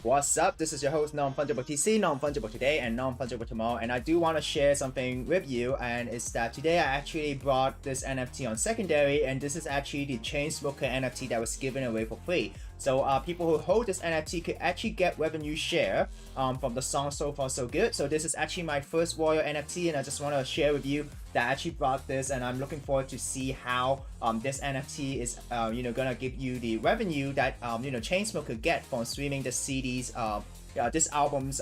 What's up? This is your host Non-Fungible TC, Non-Fungible today and Non-Fungible tomorrow, and I do want to share something with you, and it's that today I actually brought this NFT on secondary, and this is actually the Chainsmokers NFT that was given away for free. So people who hold this NFT could actually get revenue share from the song So Far So Good. So this is actually my first Royal NFT, and I just want to share with you that I actually brought this, and I'm looking forward to see how this NFT is gonna give you the revenue that Chainsmokers get from streaming the CDs this album's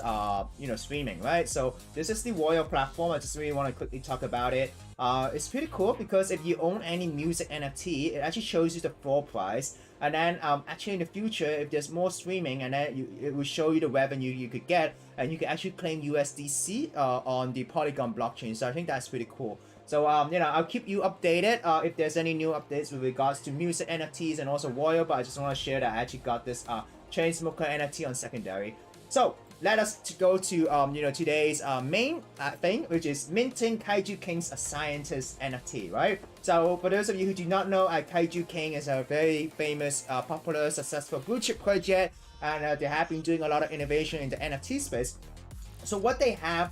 streaming, right? So this is the Royal platform. I just really want to quickly talk about it. It's pretty cool because if you own any music NFT, it actually shows you the floor price, and then actually in the future, if there's more streaming, and then it will show you the revenue you could get, and you can actually claim USDC on the Polygon blockchain. So I think that's pretty cool. So I'll keep you updated if there's any new updates with regards to music NFTs and also Royal, but I just want to share that I actually got this Chainsmokers NFT on secondary. So let us go to today's main thing, which is minting KaijuKingz Scientists NFT, right? So for those of you who do not know, KaijuKing is a very famous, popular, successful blue chip project, and they have been doing a lot of innovation in the NFT space. So what they have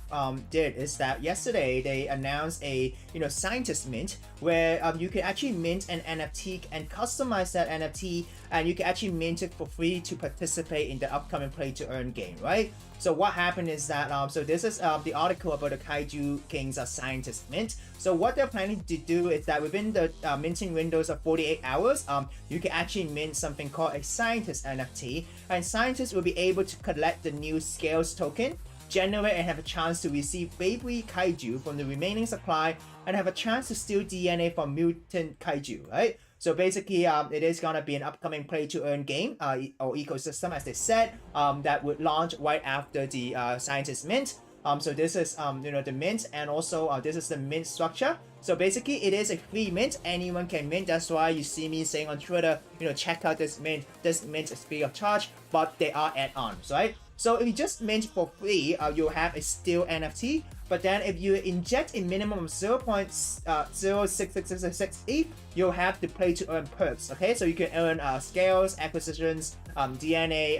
did is that yesterday they announced a scientist mint where you can actually mint an NFT and customize that NFT, and you can actually mint it for free to participate in the upcoming play to earn game, right? So what happened is that so this is the article about the KaijuKingz Scientist Mint. So what they're planning to do is that within the minting windows of 48 hours, you can actually mint something called a scientist NFT, and scientists will be able to collect the new scales token, generate and have a chance to receive baby kaiju from the remaining supply, and have a chance to steal DNA from mutant kaiju, right? So basically, it is gonna be an upcoming play-to-earn game or ecosystem, as they said, that would launch right after the Scientist Mint. So this is the mint, and also this is the mint structure. So basically, it is a free mint. Anyone can mint. That's why you see me saying on Twitter, check out this mint. This mint is free of charge, but they are add-ons, right? So if you just mint for free, you'll have a still NFT. But then if you inject a minimum of 0.06666 ETH, you'll have the play to earn perks. Okay, so you can earn scales, acquisitions, DNA,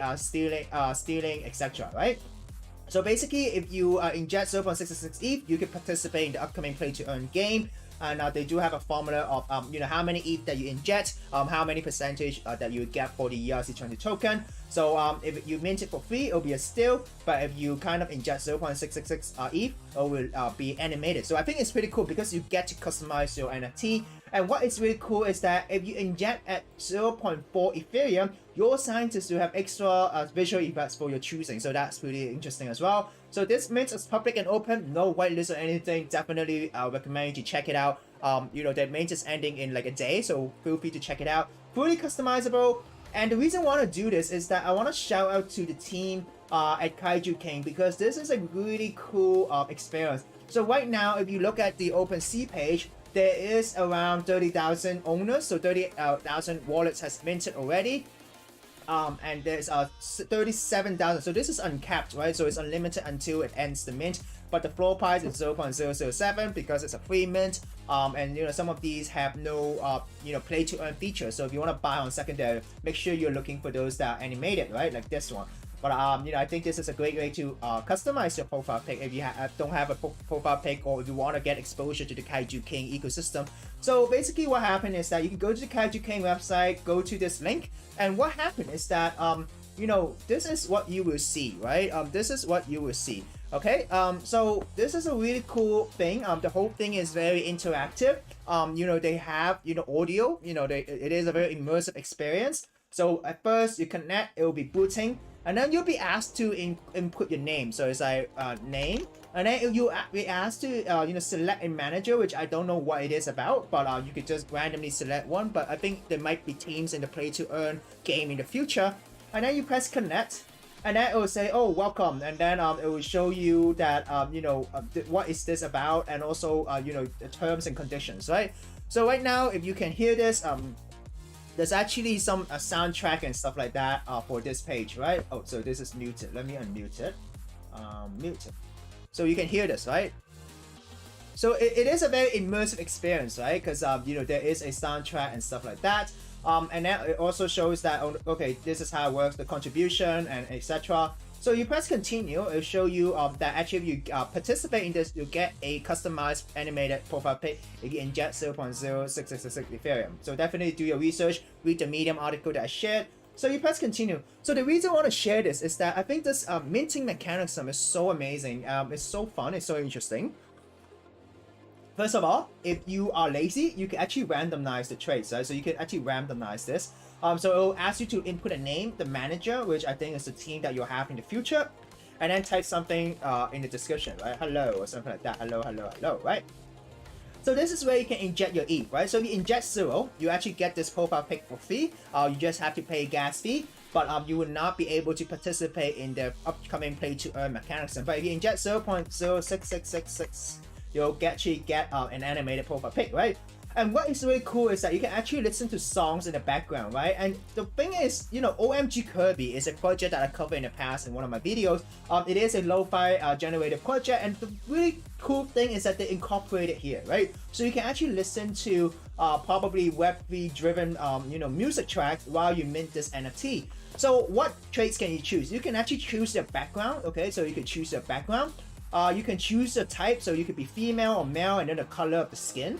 stealing, etc. Right? So basically, if you inject 0.666 ETH, you can participate in the upcoming play to earn game. And they do have a formula of how many ETH that you inject, how many percentage that you get for the ERC20 token. So if you mint it for free, it'll be a steal, but if you kind of inject 0.666 ETH, it will be animated. So I think it's pretty cool because you get to customize your NFT. And what is really cool is that if you inject at 0.4 Ethereum, your scientists will have extra visual effects for your choosing. So that's pretty interesting as well. So this mint is public and open, no whitelist or anything. Definitely recommend you to check it out. The mint is ending in like a day, so feel free to check it out. Fully customizable. And the reason I want to do this is that I want to shout out to the team at KaijuKing, because this is a really cool experience. So right now, if you look at the OpenSea page, there is around 30,000 owners, so 30,000 wallets has minted already. And there's 37,000, so this is uncapped, right? So it's unlimited until it ends the mint, but the floor price is 0.007 because it's a free mint. And some of these have no play to earn features, so if you want to buy on secondary, make sure you're looking for those that are animated, right, like this one. But I think this is a great way to customize your profile pic if you don't have a profile pic, or if you want to get exposure to the KaijuKing ecosystem. So basically what happened is that you can go to the KaijuKing website, go to this link, and what happened is that this is what you will see, right? This is what you will see. Okay, so this is a really cool thing. The whole thing is very interactive. They have audio. It is a very immersive experience. So at first you connect, it will be booting, and then you'll be asked to input your name. So it's like name, and then you'll be asked to select a manager, which I don't know what it is about, but you could just randomly select one. But I think there might be teams in the play to earn game in the future. And then you press connect, and then it will say, oh, welcome, and then it will show you that what is this about, and also the terms and conditions, right? So right now, if you can hear this, there's actually some soundtrack and stuff like that for this page, right? Oh, so this is muted. Let me unmute it. Mute it. So you can hear this, right? So it is a very immersive experience, right? Because there is a soundtrack and stuff like that. And then it also shows that, okay, this is how it works, the contribution and etc. So you press continue, it'll show you that actually if you participate in this, you get a customized animated profile pic. You can inject 0.0666 Ethereum. So definitely do your research, read the Medium article that I shared. So you press continue. So the reason I want to share this is that I think this minting mechanism is so amazing. It's so fun, it's so interesting. First of all, if you are lazy, you can actually randomize the trades, right? So you can actually randomize this. So it will ask you to input a name, the manager, which I think is the team that you'll have in the future, and then type something in the description, right? Hello, or something like that. Hello, hello, hello, right? So this is where you can inject your ETH, right? So if you inject 0, you actually get this profile pic for free. You just have to pay gas fee, but you will not be able to participate in the upcoming play to earn mechanism. But if you inject 0.06666, you'll actually get an animated profile pic, right? And what is really cool is that you can actually listen to songs in the background, right? And the thing is, you know, OMG Kirby is a project that I covered in the past in one of my videos. It is a lo-fi generated project, and the really cool thing is that they incorporate it here, right? So you can actually listen to probably Web3 driven, you know, music tracks while you mint this NFT. So what traits can you choose? You can actually choose your background, okay? So you can choose your background. You can choose the type, so you could be female or male, and then the color of the skin.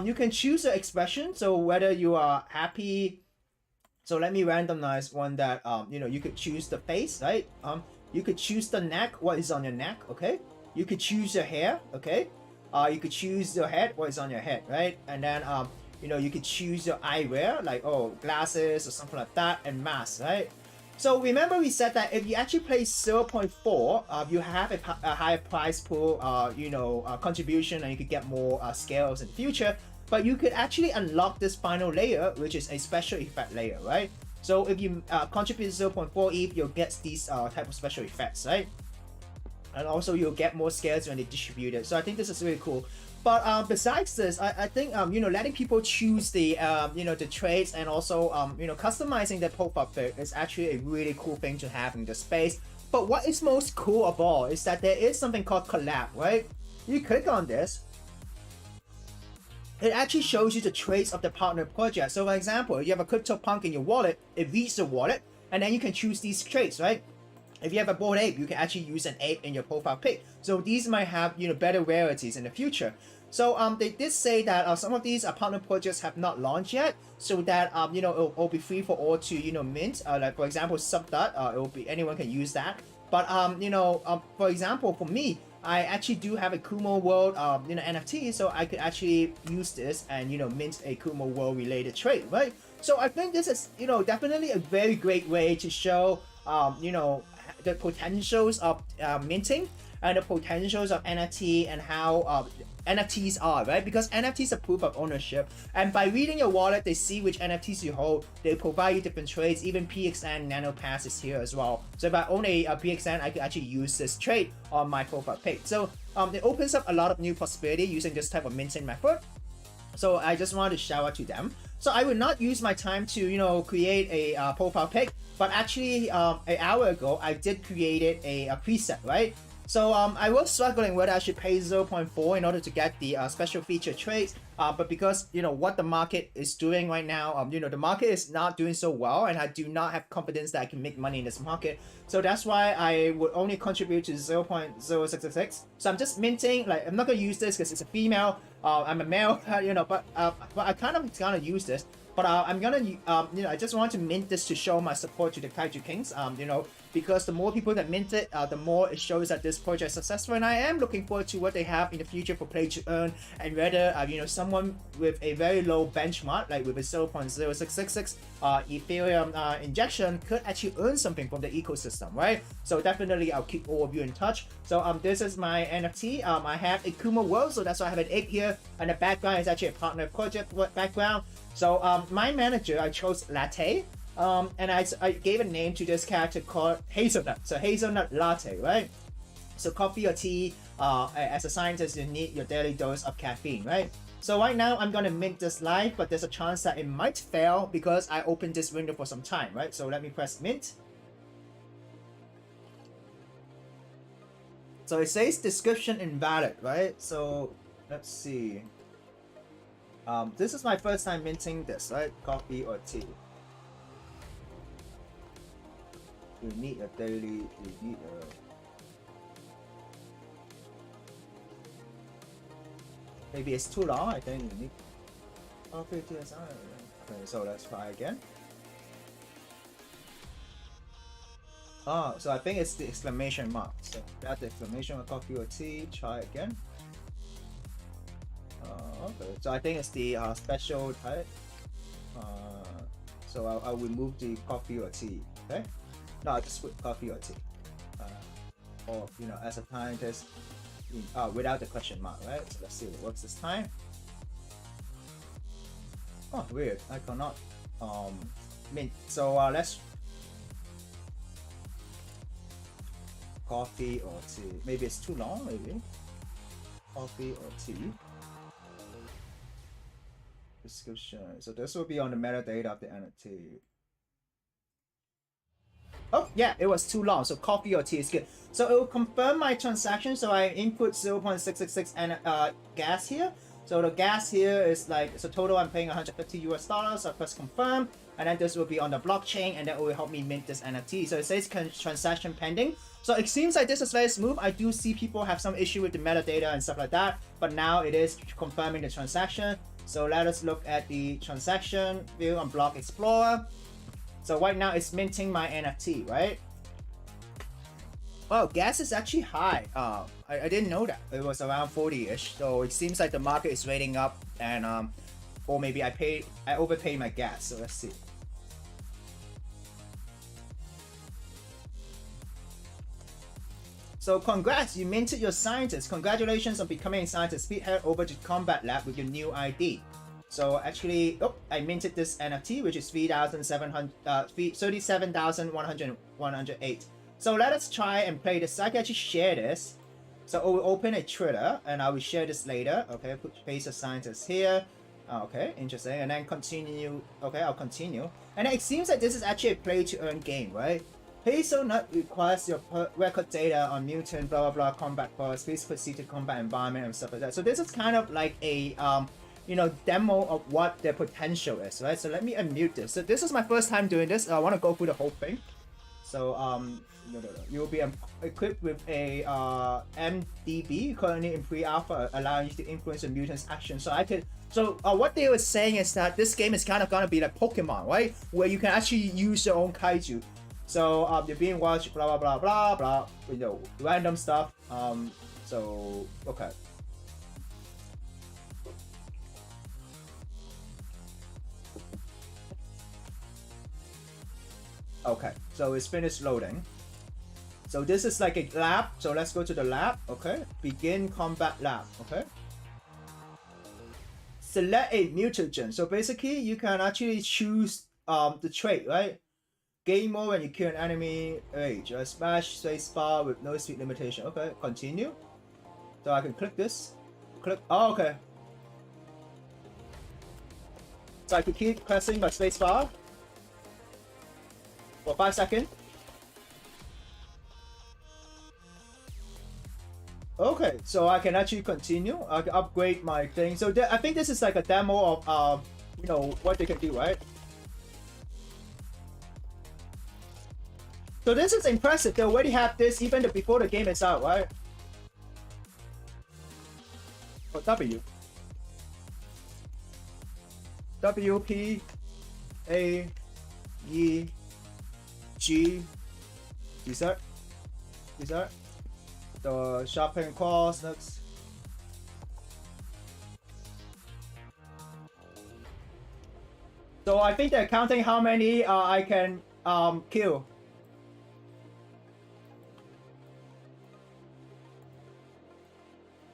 You can choose the expression, so whether you are happy. So let me randomize one that you know, you could choose the face, right? You could choose the neck, what is on your neck, okay? You could choose your hair, okay? You could choose your head, what is on your head, right? And then you know, you could choose your eyewear, like glasses or something like that, and mask, right? So remember we said that if you actually play 0.4, you have a higher price pool, you know, contribution, and you could get more scales in the future. But you could actually unlock this final layer, which is a special effect layer, right? So if you contribute 0.4 ETH, you'll get these type of special effects, right? And also you'll get more scales when they distribute it. So I think this is really cool. But besides this, I think you know, letting people choose the you know, the trades, and also you know, customizing their profile pic is actually a really cool thing to have in the space. But what is most cool of all is that there is something called collab, right? You click on this, it actually shows you the traits of the partner project. So for example, if you have a CryptoPunk in your wallet, it reads the wallet, and then you can choose these traits, right? If you have a Bored Ape, you can actually use an ape in your profile pic. So these might have, you know, better rarities in the future. So they did say that some of these partner projects have not launched yet, so that you know, it'll be free for all to, you know, mint. Like for example, Subdot, it'll be, anyone can use that. But you know, for example, for me, I actually do have a Kumo World you know, NFT, so I could actually use this and, you know, mint a Kumo World related trade, right? So I think this is, you know, definitely a very great way to show you know, the potentials of minting and the potentials of NFT, and how NFTs are, right? Because NFTs are proof of ownership, and by reading your wallet, they see which NFTs you hold. They provide you different trades. Even PXN NanoPass is here as well. So if I own a PXN, I could actually use this trade on my profile page. So it opens up a lot of new possibility using this type of minting method. So I just wanted to shout out to them. So I would not use my time to, you know, create a profile pic, but actually an hour ago I did create a preset, right? So I was struggling whether I should pay 0.4 in order to get the special feature trades, but because, you know, what the market is doing right now, you know, the market is not doing so well, and I do not have confidence that I can make money in this market. So that's why I would only contribute to 0.0666. So I'm just minting, like, I'm not gonna use this because it's a female, I'm a male, you know, but I kind of gonna use this. But I'm gonna, you know, I just want to mint this to show my support to the KaijuKingz, you know, because the more people that mint it, the more it shows that this project is successful, and I am looking forward to what they have in the future for play to earn, and whether, you know, someone with a very low benchmark, like with a 0.0666 Ethereum injection, could actually earn something from the ecosystem, right? So definitely I'll keep all of you in touch. So this is my NFT. I have a Kumo World, so that's why I have an ape here, and the background is actually a partner project background. So my manager, I chose Latte, and I gave a name to this character called Hazelnut. So Hazelnut Latte, right? So coffee or tea, as a scientist, you need your daily dose of caffeine, right? So right now I'm gonna mint this live, but there's a chance that it might fail because I opened this window for some time, right? So let me press mint. So it says description invalid, right? So let's see. This is my first time minting this, right? Coffee or tea. You need a daily, you need a... Maybe it's too long, I think you need coffee, tea, okay, so let's try again. Oh, so I think it's the exclamation mark. So that's the exclamation mark, coffee or tea, try again. Okay, so I think it's the special type. So I'll remove the coffee or tea, okay? No, I'll just put coffee or tea. Or, you know, as a scientist, without the question mark, right? So let's see if it works this time. Oh, weird. I cannot mint. So let's coffee or tea. Maybe it's too long, maybe. Coffee or tea. Description. So this will be on the metadata of the NFT. Oh yeah, it was too long. So coffee or tea is good. So it will confirm my transaction. So I input 0.666 and gas here. So the gas here is like, so total I'm paying $150. So I press confirm, and then this will be on the blockchain, and then it will help me mint this NFT. So it says transaction pending. So it seems like this is very smooth. I do see people have some issue with the metadata and stuff like that, but now it is confirming the transaction. So let us look at the transaction view on Block Explorer. So right now it's minting my NFT, right? Wow, gas is actually high. I didn't know that. It was around 40-ish. So it seems like the market is rating up, and or maybe I overpaid my gas. So let's see. So congrats, you minted your scientist. Congratulations on becoming a scientist. Speed head over to Combat Lab with your new ID. So actually, I minted this NFT, which is 37,108. So let us try and play this. So I can actually share this. So I will open a Twitter, and I will share this later. Okay, paste a scientist here. Okay, interesting. And then continue. Okay, I'll continue. And it seems like this is actually a play-to-earn game, right? Hazel Nut requires your record data on mutant, blah blah blah, combat force. Please proceed to combat environment and stuff like that. So this is kind of like a you know, demo of what their potential is, right? So let me unmute this. So this is my first time doing this. I want to go through the whole thing. So you'll be equipped with a MDB currently in pre-alpha, allowing you to influence the mutant's action. So I could. So what they were saying is that this game is kind of gonna be like Pokemon, right? Where you can actually use your own kaiju. So you're being watched, blah blah blah blah blah. You know, random stuff. So okay. Okay, so it's finished loading. So this is like a lab. So let's go to the lab. Okay, begin combat lab. Okay. Select a mutagen. So basically, you can actually choose the trait, right? Gain more when you kill an enemy. Age. Smash spacebar with no speed limitation. Okay, continue. So I can click this. Click. Oh, okay. So I can keep pressing my spacebar for 5 seconds. Okay, so I can actually continue. I can upgrade my thing. So I think this is like a demo of you know, what they can do, right? So this is impressive. They already have this even before the game is out, right? Oh, P A E G dessert. The shopping cost next. So I think they're counting how many I can kill.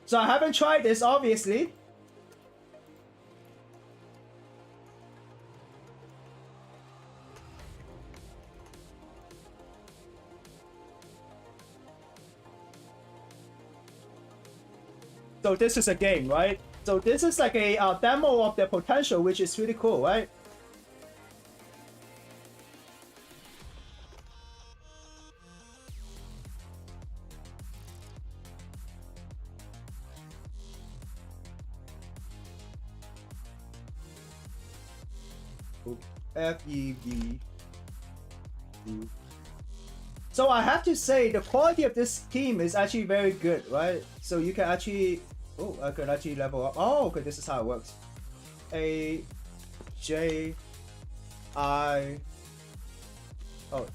So I haven't tried this, obviously. So this is a game, right? So this is like a demo of their potential, which is really cool, right? FEV. So I have to say the quality of this team is actually very good, right? So you can actually, oh, I can actually level up. Oh, okay, this is how it works. A, J, I, oh.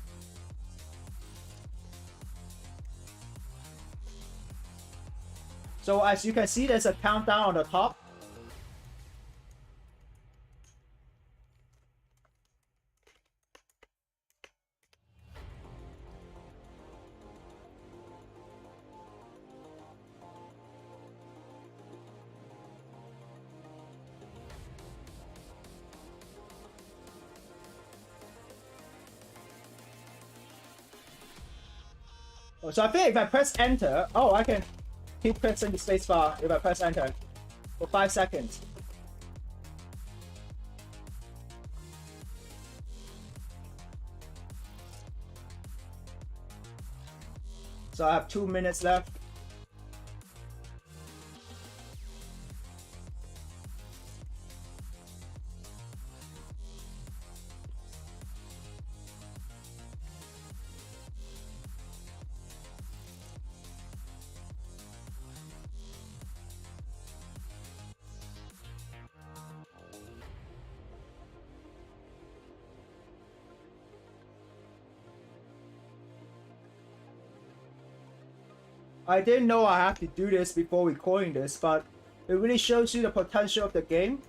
So as you can see, there's a countdown on the top. So I think if I press enter, oh, I can keep pressing the spacebar if I press enter for 5 seconds. So I have 2 minutes left. I didn't know I have to do this before recording this, but it really shows you the potential of the game.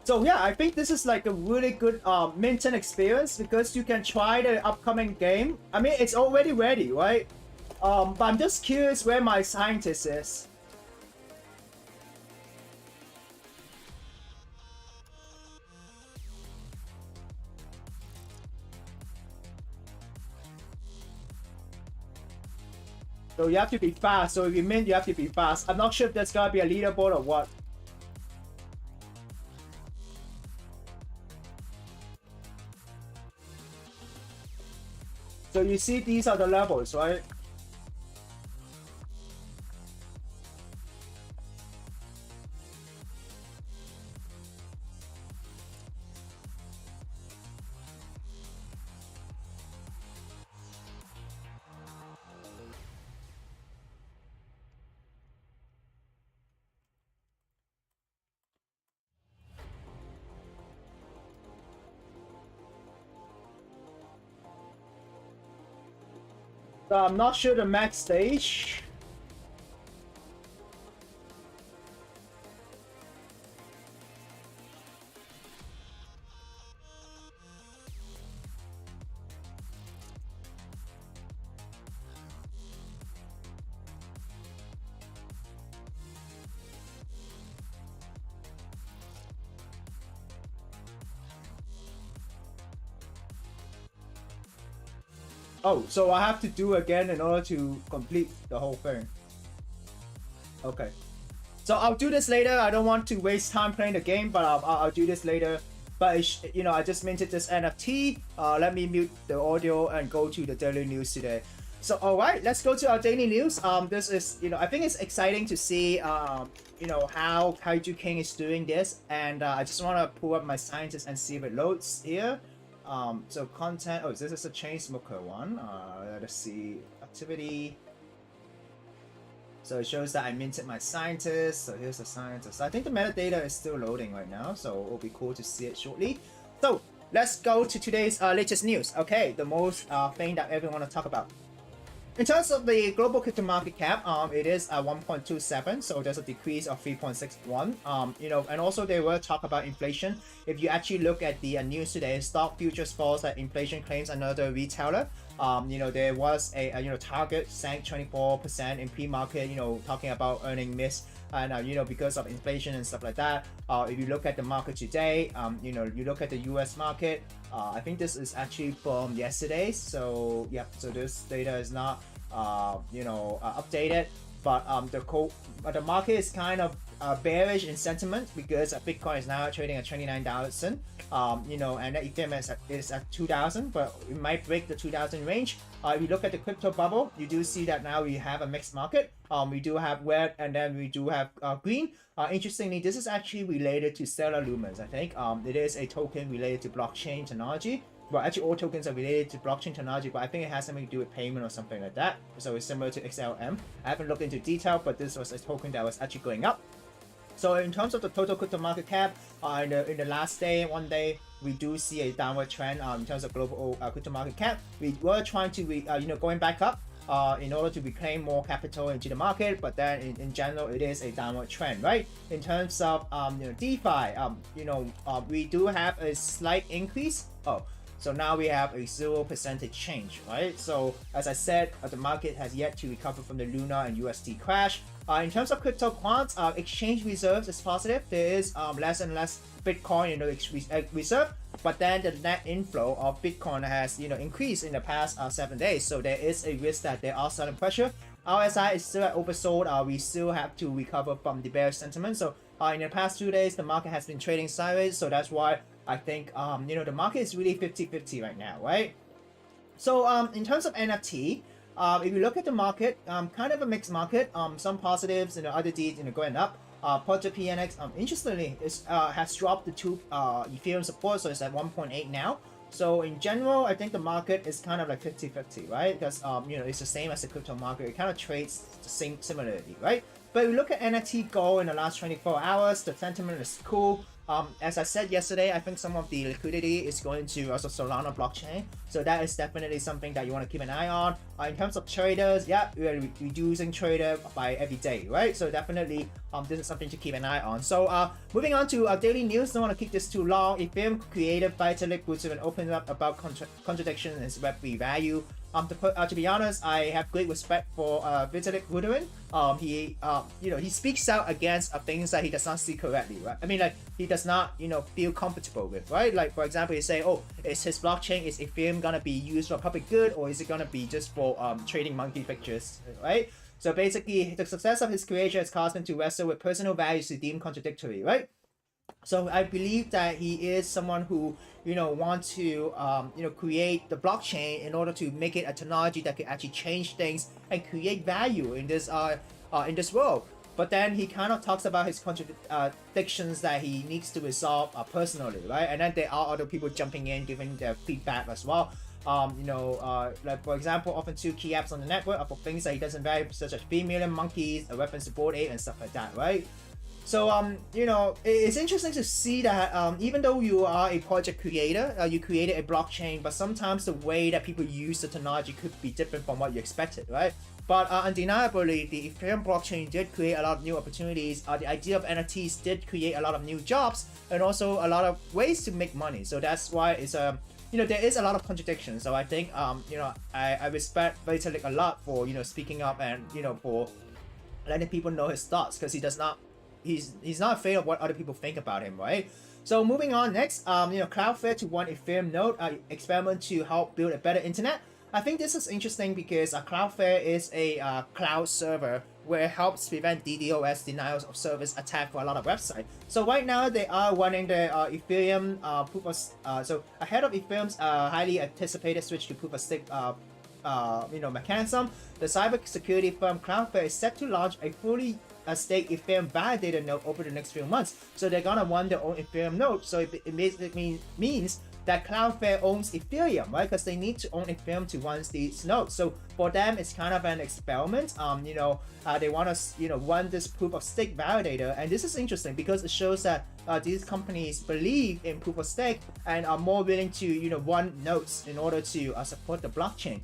So yeah, I think this is like a really good minting experience because you can try the upcoming game. I mean, it's already ready, right? But I'm just curious where my scientist is. So you have to be fast. So if you mint, you have to be fast. I'm not sure if there's gonna be a leaderboard or what. So you see these are the levels, right? So I'm not sure the max stage. Oh, so I have to do again in order to complete the whole thing. Okay. So I'll do this later. I don't want to waste time playing the game, but I'll do this later. But you know, I just minted this NFT. Let me mute the audio and go to the daily news today. So all right, let's go to our daily news. This is, you know, I think it's exciting to see you know, how KaijuKing is doing this, and I just want to pull up my scientist and see if it loads here. So content, oh, this is a Chainsmoker one. Let's see, activity. So it shows that I minted my scientist. So here's the scientist. I think the metadata is still loading right now, so it'll be cool to see it shortly. So let's go to today's latest news. Okay, the most thing that everyone want to talk about. In terms of the global crypto market cap, it is 1.27, so there's a decrease of 3.61. You know, and also they will talk about inflation. If you actually look at the news today, stock futures falls that inflation claims another retailer. You know, there was a you know, Target sank 24% in pre-market. You know, talking about earning miss. And you know, because of inflation and stuff like that. If you look at the market today, you know, you look at the US market, I think this is actually from yesterday. So yeah, so this data is not you know, updated, but the market is kind of bearish in sentiment because Bitcoin is now trading at 29,000. You know, and Ethereum is at 2,000, but it might break the 2,000 range. If you look at the crypto bubble, you do see that now we have a mixed market. We do have red, and then we do have green. Interestingly, this is actually related to Stellar Lumens. I think it is a token related to blockchain technology. Well, actually, all tokens are related to blockchain technology, but I think it has something to do with payment or something like that. So it's similar to XLM. I haven't looked into detail, but this was a token that was actually going up. So in terms of the total crypto market cap, in the last day, one day, we do see a downward trend in terms of global crypto market cap. We were trying to, going back up in order to reclaim more capital into the market, but then in general, it is a downward trend, right? In terms of DeFi, we do have a slight increase. So now we have a 0% change, right? So as I said, the market has yet to recover from the Luna and USD crash. In terms of crypto quants, exchange reserves is positive. There is less and less Bitcoin in the reserve, but then the net inflow of Bitcoin has increased in the past 7 days. So there is a risk that there are selling pressure. RSI is still oversold. We still have to recover from the bearish sentiment. So in the past 2 days, the market has been trading sideways. So that's why I think the market is really 50-50 right now, right? So in terms of NFT, if you look at the market, kind of a mixed market. Some positives, other deeds, going up. Project PNX, interestingly, has dropped the 2 Ethereum support, so it's at 1.8 now. So in general, I think the market is kind of like 50-50, right? Because it's the same as the crypto market. It kind of trades the same similarly, right? But if you look at NFT Gold in the last 24 hours, the sentiment is cool. As I said yesterday, I think some of the liquidity is going to also Solana blockchain. So that is definitely something that you want to keep an eye on. In terms of traders, yeah, we are reducing trader by every day, right? So definitely, this is something to keep an eye on. So moving on to daily news, don't want to keep this too long. Ethereum creator Vitalik Buterin opened up about contradictions and its Web3 value. To be honest, I have great respect for Vitalik Buterin. He speaks out against things that he does not see correctly, right? I mean, like, he does not, feel comfortable with, right? Like, for example, he say, oh, is his blockchain, is Ethereum gonna be used for public good, or is it gonna be just for trading monkey pictures, right? So basically, the success of his creation has caused him to wrestle with personal values deemed contradictory, right? So I believe that he is someone who, wants to, create the blockchain in order to make it a technology that can actually change things and create value in this world. But then he kind of talks about his contradictions that he needs to resolve personally, right? And then there are other people jumping in, giving their feedback as well. Like for example, often 2 key apps on the network are for things that he doesn't value, such as 3 million monkeys, a reference to Bored Ape, and stuff like that, right? So, it's interesting to see that even though you are a project creator, you created a blockchain, but sometimes the way that people use the technology could be different from what you expected, right? But undeniably, the Ethereum blockchain did create a lot of new opportunities. The idea of NFTs did create a lot of new jobs and also a lot of ways to make money. So that's why it's there is a lot of contradictions. So I think I respect Vitalik a lot for speaking up and for letting people know his thoughts, because he's not afraid of what other people think about him, right? So moving on next, Cloudflare to 1 Ethereum node experiment to help build a better internet. I think this is interesting because Cloudflare is a cloud server where it helps prevent DDoS, denials of service attack, for a lot of websites. So right now they are running the Ethereum proof of so ahead of Ethereum's highly anticipated switch to proof of stake mechanism, the cybersecurity firm Cloudflare is set to launch a fully stake Ethereum validator node over the next few months. So they're gonna run their own Ethereum node. So it basically means that Cloudflare owns Ethereum, right? Because they need to own Ethereum to run these nodes. So for them, it's kind of an experiment. They want to run this proof of stake validator, and this is interesting because it shows that these companies believe in proof of stake and are more willing to run nodes in order to support the blockchain.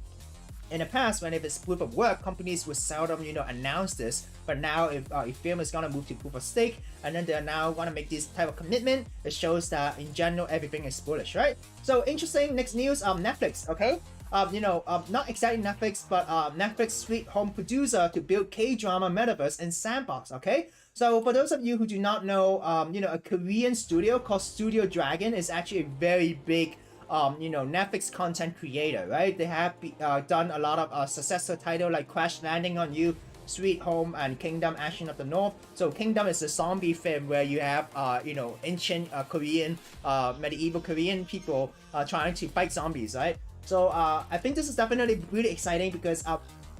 In the past, when if it's proof of work, companies would seldom, announce this. But now, if Ethereum is gonna move to proof of stake, and then they're now gonna make this type of commitment, it shows that in general everything is bullish, right? So interesting. Next news, Netflix. Okay, not exactly Netflix, but Netflix sweet home producer to build K-drama metaverse in Sandbox. Okay. So for those of you who do not know, a Korean studio called Studio Dragon is actually a very big Netflix content creator, right? They have done a lot of successor title like Crash Landing on You, Sweet Home, and Kingdom Ashen of the North. So Kingdom is a zombie film where you have ancient Korean, medieval Korean people trying to fight zombies, right? So I think this is definitely really exciting because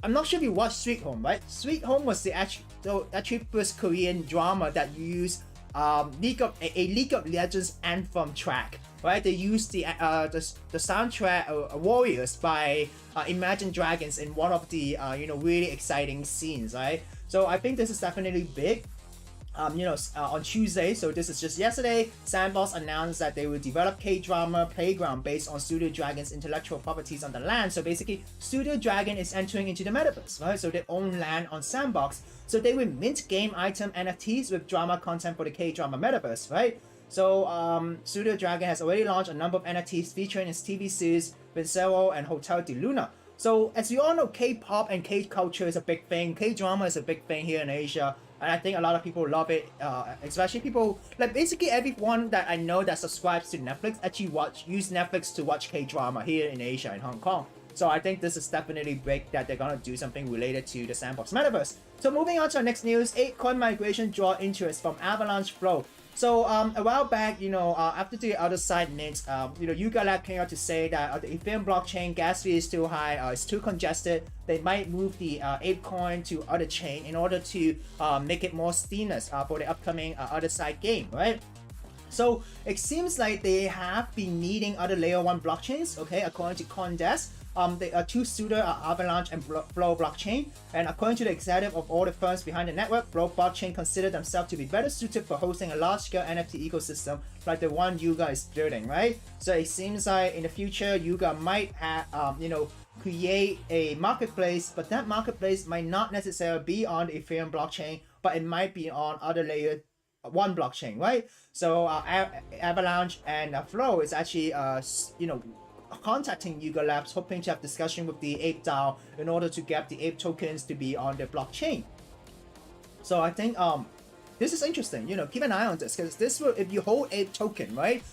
I'm not sure if you watched Sweet Home, right? Sweet Home was the actually first Korean drama that used a League of Legends anthem track, right? They used the soundtrack Warriors by Imagine Dragons in one of the really exciting scenes, right? So I think this is definitely big. On Tuesday, so this is just yesterday, Sandbox announced that they will develop K-drama Playground based on Studio Dragon's intellectual properties on the land. So basically, Studio Dragon is entering into the metaverse, right? So they own land on Sandbox. So they will mint game item NFTs with drama content for the K-drama metaverse, right? So Studio Dragon has already launched a number of NFTs featuring its TV series Vincero and Hotel de Luna. So as you all know, K-pop and K-culture is a big thing. K-drama is a big thing here in Asia. And I think a lot of people love it, especially people, like basically everyone that I know that subscribes to Netflix actually use Netflix to watch K-drama here in Asia and Hong Kong. So I think this is definitely big that they're gonna do something related to the Sandbox metaverse. So moving on to our next news, ApeCoin migration draw interest from Avalanche Flow. So a while back, after the other side mint, Yuga Lab came out to say that the Ethereum blockchain gas fee is too high, it's too congested. They might move the ApeCoin to other chain in order to make it more seamless for the upcoming other side game, right? So it seems like they have been needing other layer 1 blockchains, okay, according to CoinDesk. The two suitor are Avalanche and Flow blockchain, and according to the executive of all the firms behind the network, Flow blockchain consider themselves to be better suited for hosting a large-scale NFT ecosystem like the one Yuga is building, right? So it seems like in the future, Yuga might have, create a marketplace, but that marketplace might not necessarily be on the Ethereum blockchain, but it might be on other layer 1 blockchain, right? So Avalanche and Flow is actually, contacting Yuga Labs, hoping to have discussion with the Ape DAO in order to get the Ape tokens to be on the blockchain. So I think this is interesting. Keep an eye on this, because this will, if you hold Ape token, right?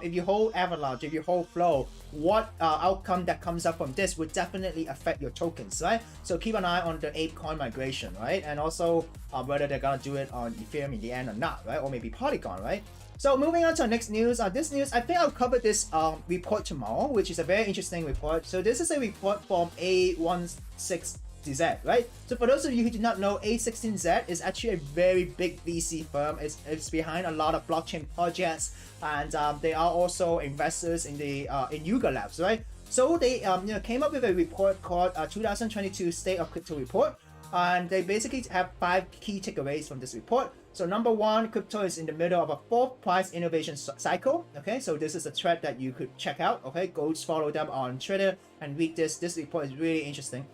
If you hold Avalanche, if you hold Flow, what outcome that comes up from this would definitely affect your tokens, right? So keep an eye on the ApeCoin migration, right? And also whether they're gonna do it on Ethereum in the end or not, right? Or maybe Polygon, right? So moving on to our next news, this news, I think I'll cover this report tomorrow, which is a very interesting report. So this is a report from A16Z, right? So for those of you who do not know, A16Z is actually a very big VC firm. It's behind a lot of blockchain projects, and they are also investors in the in Yuga Labs, right? So they came up with a report called 2022 State of Crypto Report, and they basically have 5 key takeaways from this report. So number 1, crypto is in the middle of a 4th price innovation cycle. Okay, so this is a thread that you could check out. Okay, go follow them on Twitter and read this. This report is really interesting.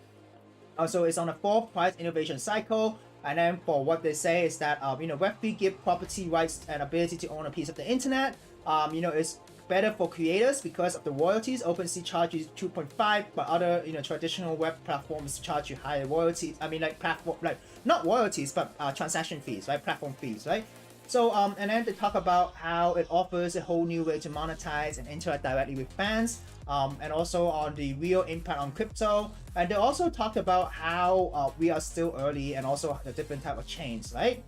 So it's on a 4th price innovation cycle. And then for what they say is that Web3 give property rights and ability to own a piece of the internet. It's better for creators because of the royalties. OpenSea charges 2.5, but other traditional web platforms charge you higher royalties. I mean, like platform, like not royalties, but transaction fees, right? Platform fees, right? So and then they talk about how it offers a whole new way to monetize and interact directly with fans, and also on the real impact on crypto. And they also talked about how we are still early, and also the different type of chains, right?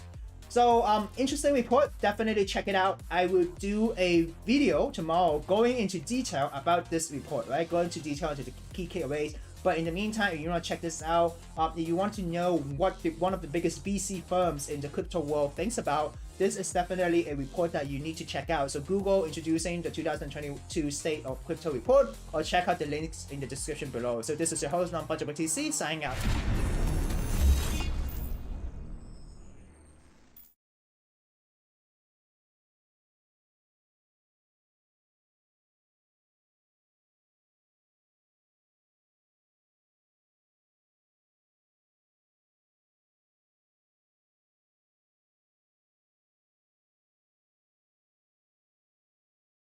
So interesting report, definitely check it out. I will do a video tomorrow going into detail about this report, right? Going into detail into the key takeaways. But in the meantime, if you want to check this out, if you want to know what one of the biggest VC firms in the crypto world thinks about, this is definitely a report that you need to check out. So Google introducing the 2022 State of Crypto Report, or check out the links in the description below. So this is your host, Non-Fungible TC, signing out.